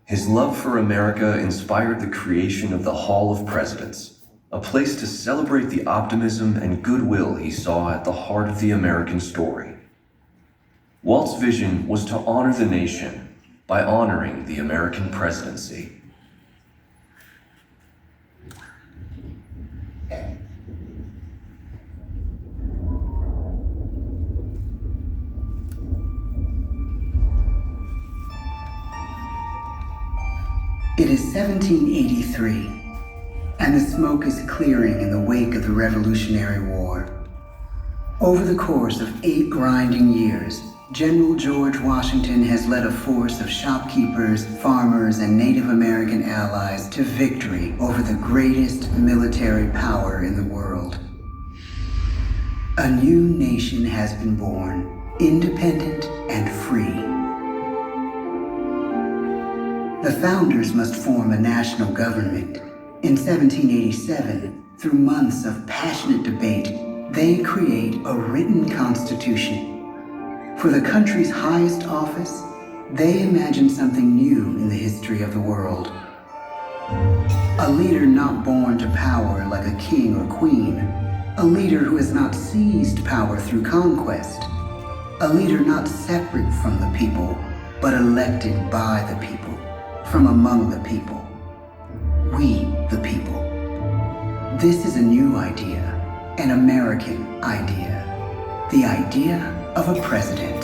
His love for America inspired the creation of the Hall of Presidents, a place to celebrate the optimism and goodwill he saw at the heart of the American story. Walt's vision was to honor the nation by honoring the American presidency. It is 1783, and the smoke is clearing in the wake of the Revolutionary War. Over the course of 8 grinding years, General George Washington has led a force of shopkeepers, farmers, and Native American allies to victory over the greatest military power in the world. A new nation has been born, independent and free. The founders must form a national government. In 1787, through months of passionate debate, they create a written constitution. For the country's highest office, they imagine something new in the history of the world. A leader not born to power like a king or queen. A leader who has not seized power through conquest. A leader not separate from the people, but elected by the people. From among the people. We, the people. This is a new idea, an American idea. The idea of a president.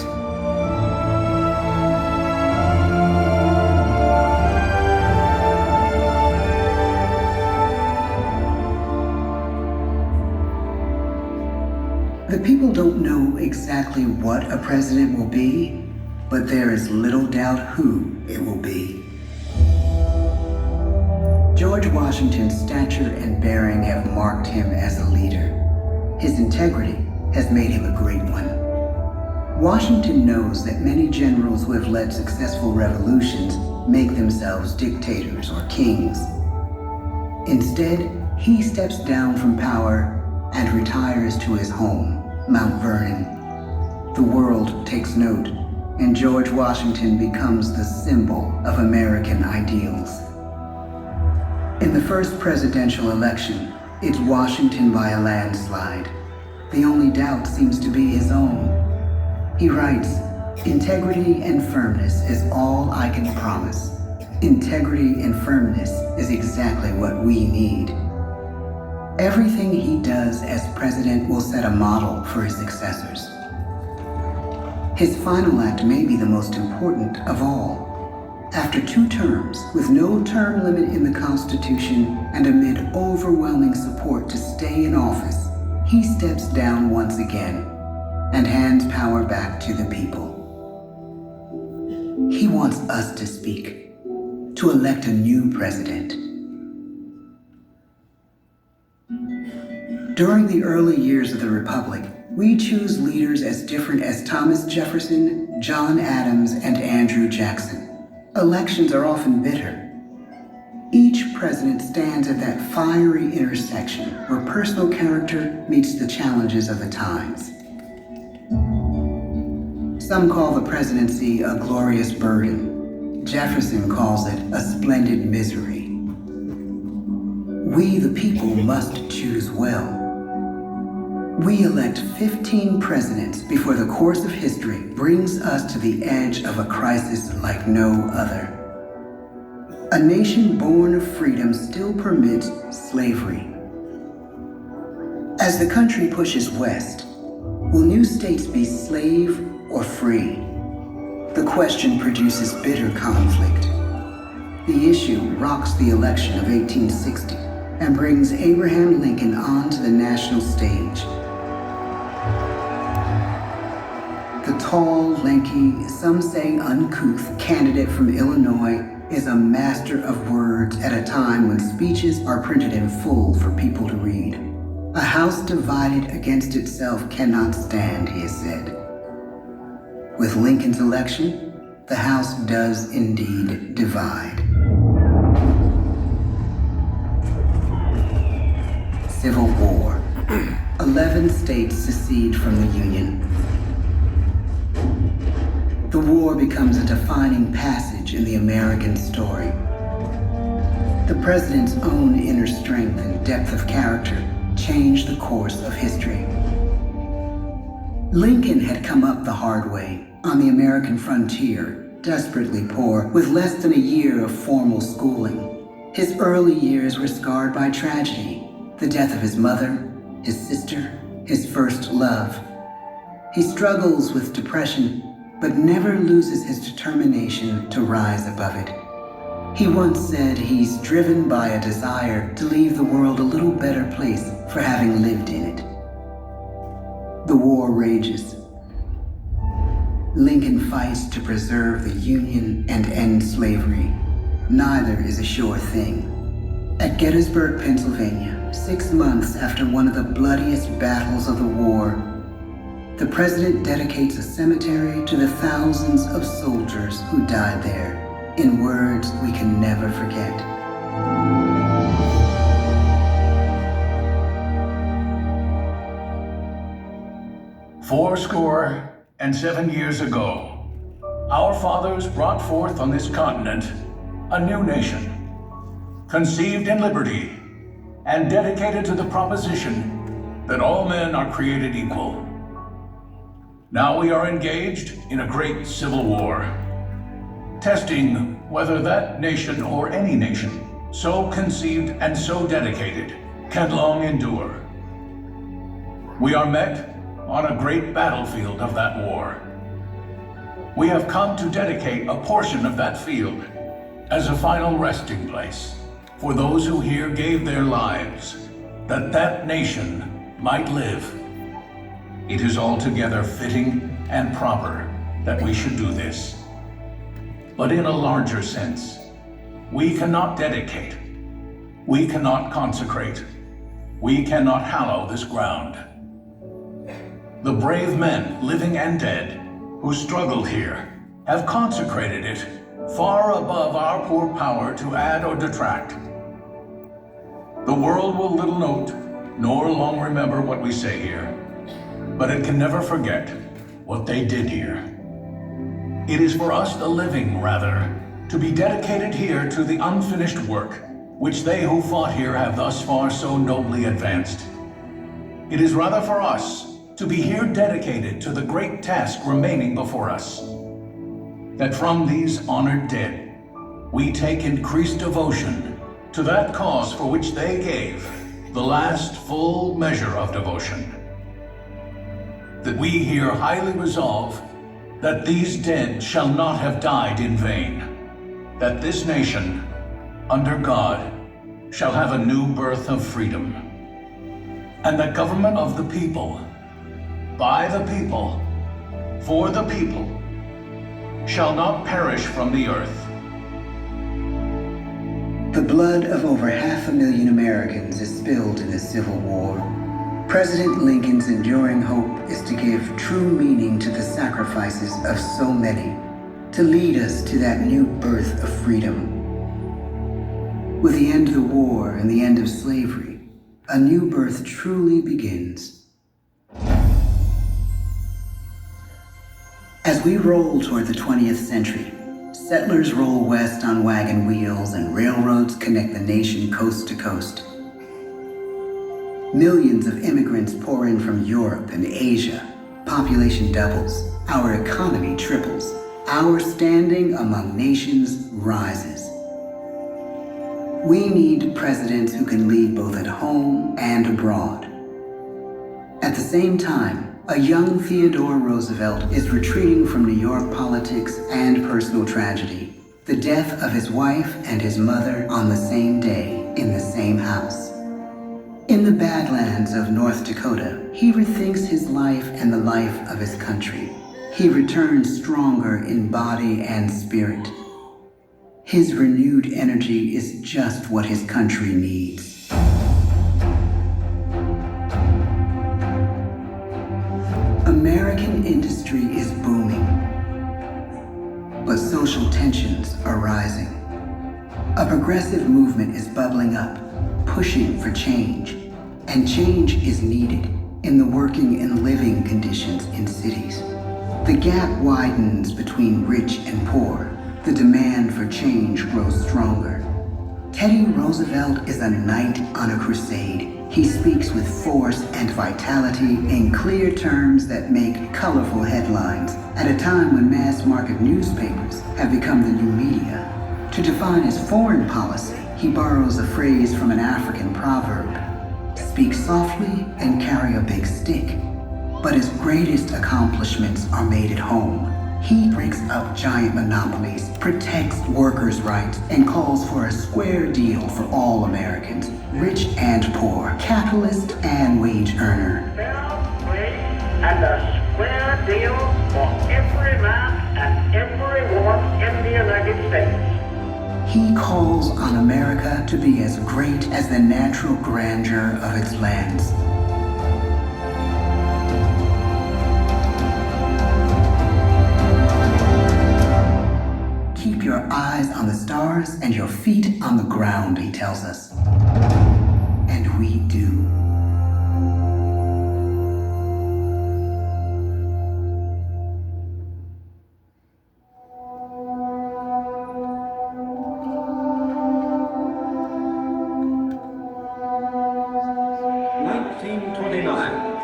The people don't know exactly what a president will be, but there is little doubt who it will be. George Washington's stature and bearing have marked him as a leader. His integrity has made him a great one. Washington knows that many generals who have led successful revolutions make themselves dictators or kings. Instead, he steps down from power and retires to his home, Mount Vernon. The world takes note, and George Washington becomes the symbol of American ideals. In the first presidential election, it's Washington by a landslide. The only doubt seems to be his own. He writes, "Integrity and firmness is all I can promise. Integrity and firmness is exactly what we need." Everything he does as president will set a model for his successors. His final act may be the most important of all. After 2 terms, with no term limit in the Constitution and amid overwhelming support to stay in office, he steps down once again and hands power back to the people. He wants us to speak, to elect a new president. During the early years of the Republic, we choose leaders as different as Thomas Jefferson, John Adams, and Andrew Jackson. Elections are often bitter. Each president stands at that fiery intersection where personal character meets the challenges of the times. Some call the presidency a glorious burden. Jefferson calls it a splendid misery. We, the people, must choose well. We elect 15 presidents before the course of history brings us to the edge of a crisis like no other. A nation born of freedom still permits slavery. As the country pushes west, will new states be slave or free? The question produces bitter conflict. The issue rocks the election of 1860 and brings Abraham Lincoln onto the national stage. The tall, lanky, some say uncouth candidate from Illinois is a master of words at a time when speeches are printed in full for people to read. A house divided against itself cannot stand, he has said. With Lincoln's election, the House does indeed divide. Civil War. 11 states secede from the Union. The war began becomes a defining passage in the American story. The president's own inner strength and depth of character changed the course of history. Lincoln had come up the hard way on the American frontier, desperately poor, with less than a year of formal schooling. His early years were scarred by tragedy, the death of his mother, his sister, his first love. He struggles with depression, but never loses his determination to rise above it. He once said he's driven by a desire to leave the world a little better place for having lived in it. The war rages. Lincoln fights to preserve the Union and end slavery. Neither is a sure thing. At Gettysburg, Pennsylvania, 6 months after one of the bloodiest battles of the war, the president dedicates a cemetery to the thousands of soldiers who died there, in words we can never forget. 77 years ago, our fathers brought forth on this continent a new nation, conceived in liberty and dedicated to the proposition that all men are created equal. Now we are engaged in a great civil war, testing whether that nation or any nation so conceived and so dedicated can long endure. We are met on a great battlefield of that war. We have come to dedicate a portion of that field as a final resting place for those who here gave their lives, that that nation might live. It is altogether fitting and proper that we should do this. But in a larger sense, we cannot dedicate, we cannot consecrate, we cannot hallow this ground. The brave men, living and dead, who struggled here, have consecrated it far above our poor power to add or detract. The world will little note, nor long remember what we say here, but it can never forget what they did here. It is for us, the living, rather, to be dedicated here to the unfinished work, which they who fought here have thus far so nobly advanced. It is rather for us to be here dedicated to the great task remaining before us, that from these honored dead, we take increased devotion to that cause for which they gave the last full measure of devotion. That we here highly resolve that these dead shall not have died in vain, that this nation, under God, shall have a new birth of freedom, and the government of the people, by the people, for the people, shall not perish from the earth. The blood of over 500,000 Americans is spilled in the Civil War. President Lincoln's enduring hope is to give true meaning to the sacrifices of so many, to lead us to that new birth of freedom. With the end of the war and the end of slavery, a new birth truly begins. As we roll toward the 20th century, settlers roll west on wagon wheels and railroads connect the nation coast to coast. Millions of immigrants pour in from Europe and Asia. Population doubles, our economy triples, our standing among nations rises. We need presidents who can lead both at home and abroad. At the same time, a young Theodore Roosevelt is retreating from New York politics and personal tragedy, the death of his wife and his mother on the same day in the same house. In the Badlands of North Dakota, he rethinks his life and the life of his country. He returns stronger in body and spirit. His renewed energy is just what his country needs. American industry is booming, but social tensions are rising. A progressive movement is bubbling up, pushing for change, and change is needed in the working and living conditions in cities. The gap widens between rich and poor. The demand for change grows stronger. Teddy Roosevelt is a knight on a crusade. He speaks with force and vitality in clear terms that make colorful headlines at a time when mass-market newspapers have become the new media. To define his foreign policy, he borrows a phrase from an African proverb: speak softly and carry a big stick. But his greatest accomplishments are made at home. He breaks up giant monopolies, protects workers' rights, and calls for a square deal for all Americans, rich and poor, capitalist and wage earner. Fair, free, and a square deal for every man and every woman in the United States. He calls on America to be as great as the natural grandeur of its lands. Keep your eyes on the stars and your feet on the ground, he tells us. And we do.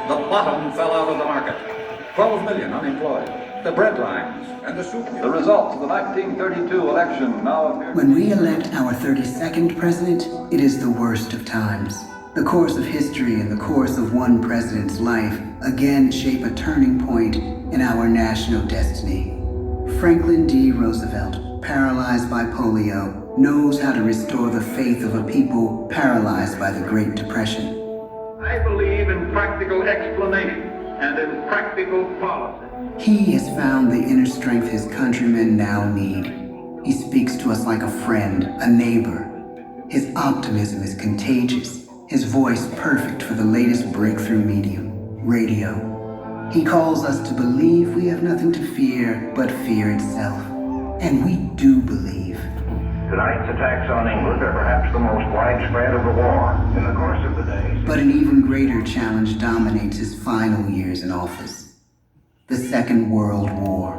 The bottom fell out of the market. 12 million unemployed. The bread lines and the soup. The results of the 1932 election now appear. When we elect our 32nd president, it is the worst of times. The course of history and the course of one president's life again shape a turning point in our national destiny. Franklin D. Roosevelt, paralyzed by polio, knows how to restore the faith of a people paralyzed by the Great Depression. I believe in practical explanation and in practical policy. He has found the inner strength his countrymen now need. He speaks to us like a friend, a neighbor. His optimism is contagious, his voice perfect for the latest breakthrough medium, radio. He calls us to believe we have nothing to fear but fear itself. And we do believe. Tonight's attacks on England are perhaps the most widespread of the war in the course of the day. But an even greater challenge dominates his final years in office: the Second World War.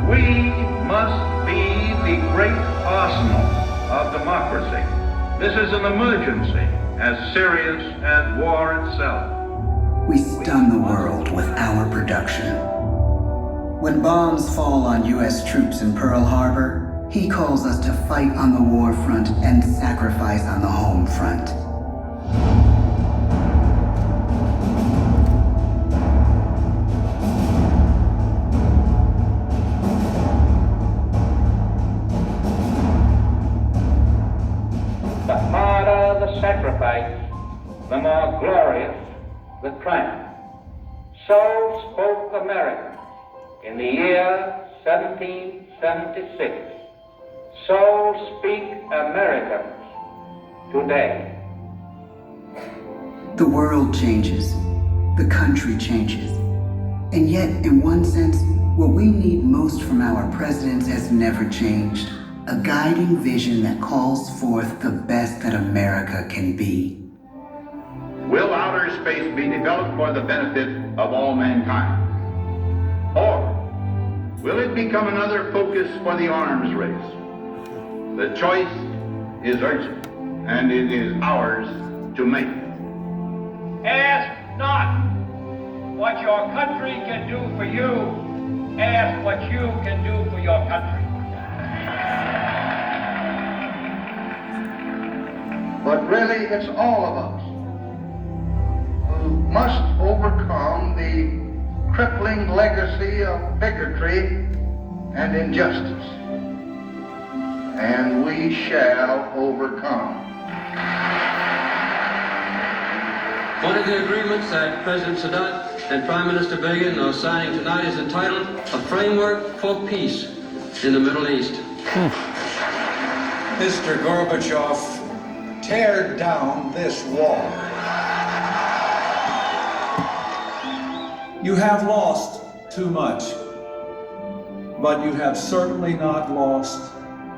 We must be the great arsenal of democracy. This is an emergency as serious as war itself. We stun the world with our production. When bombs fall on U.S. troops in Pearl Harbor, he calls us to fight on the war front and sacrifice on the home front. The harder the sacrifice, the more glorious the triumph. So spoke America in the year 1776. So speak Americans today. The world changes. The country changes. And yet, in one sense, what we need most from our presidents has never changed. A guiding vision that calls forth the best that America can be. Will outer space be developed for the benefit of all mankind? Or will it become another focus for the arms race? The choice is urgent, and it is ours to make. Ask not what your country can do for you. Ask what you can do for your country. But really, it's all of us who must overcome the crippling legacy of bigotry and injustice. And we shall overcome. One of the agreements that President Sadat and Prime Minister Begin are signing tonight is entitled A Framework for Peace in the Middle East. Mr. Gorbachev, tear down this wall. You have lost too much, but you have certainly not lost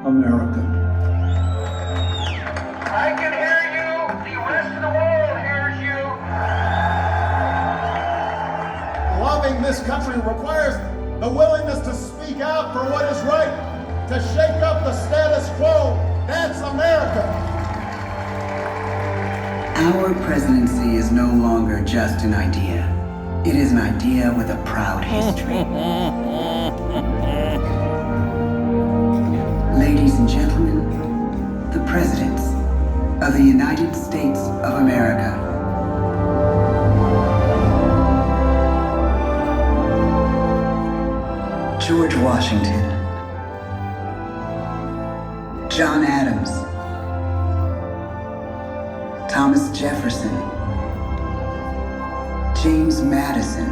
America. I can hear you. The rest of the world hears you. in this country requires the willingness to speak out for what is right, to shake up the status quo. That's America. Our presidency is no longer just an idea. It is an idea with a proud history. Ladies and gentlemen, the presidents of the United States of America. George Washington, John Adams, Thomas Jefferson, James Madison,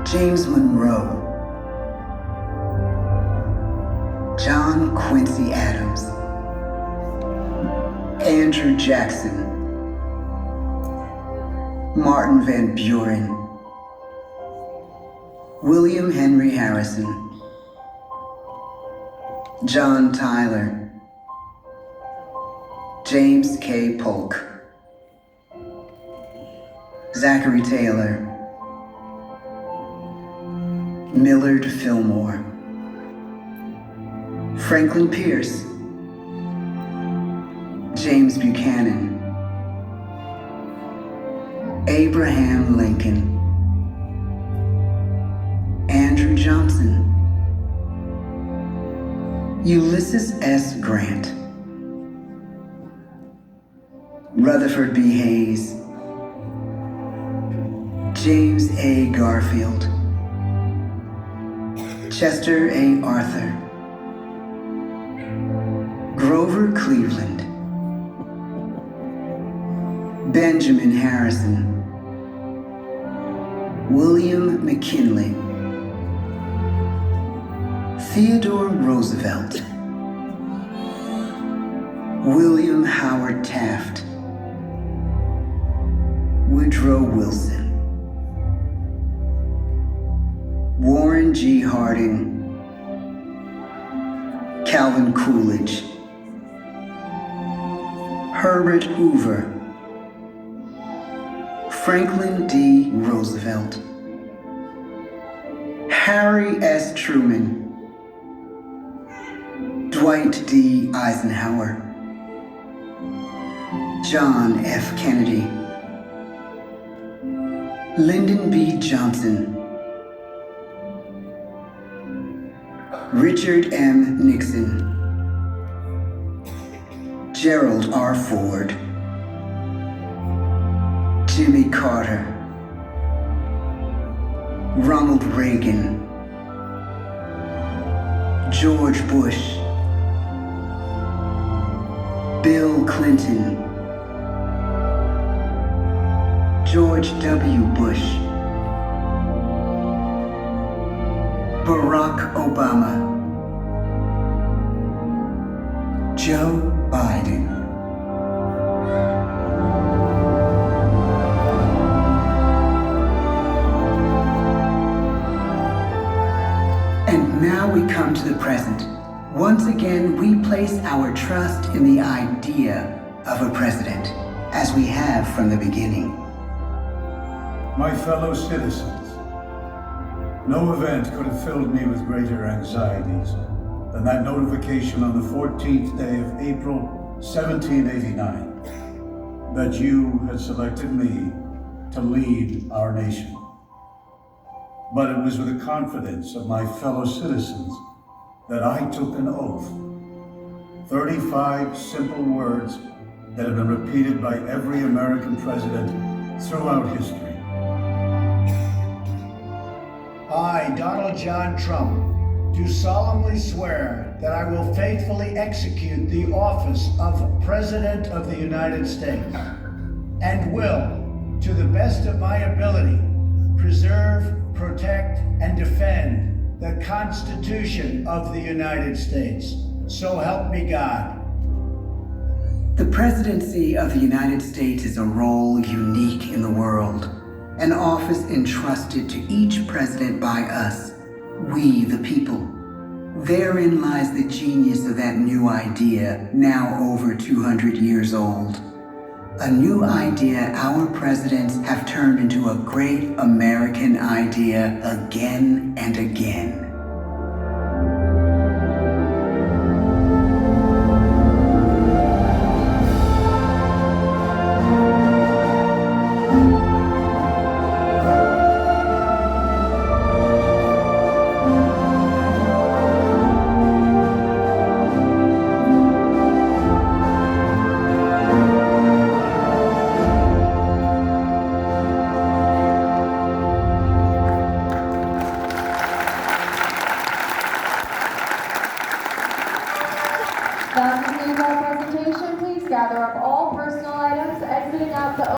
James Monroe, John Quincy Adams, Andrew Jackson, Martin Van Buren, William Henry Harrison, John Tyler, James K. Polk, Zachary Taylor, Millard Fillmore, Franklin Pierce, James Buchanan, Abraham Lincoln, Andrew Johnson, Ulysses S. Grant, Rutherford B. Hayes, James A. Garfield, Chester A. Arthur, Grover Cleveland, Benjamin Harrison, William McKinley, Theodore Roosevelt, William Howard Taft, Woodrow Wilson, Warren G. Harding, Calvin Coolidge, Herbert Hoover, Franklin D. Roosevelt, Harry S. Truman, Dwight D. Eisenhower, John F. Kennedy, Lyndon B. Johnson, Richard M. Nixon, Gerald R. Ford, Jimmy Carter, Ronald Reagan, George Bush, Bill Clinton, George W. Bush, Barack Obama, Joe Biden. And now we come to the present. Once again, we place our trust in the idea of a president, as we have from the beginning. My fellow citizens, no event could have filled me with greater anxieties than that notification on the 14th day of April, 1789, that you had selected me to lead our nation. But it was with the confidence of my fellow citizens that I took an oath. 35 simple words that have been repeated by every American president throughout history. I, Donald John Trump, do solemnly swear that I will faithfully execute the office of President of the United States and will, to the best of my ability, preserve, protect, and defend the Constitution of the United States. So help me God. The presidency of the United States is a role unique in the world, an office entrusted to each president by us, we the people. Therein lies the genius of that new idea, now over 200 years old. A new idea our presidents have turned into a great American idea again and again.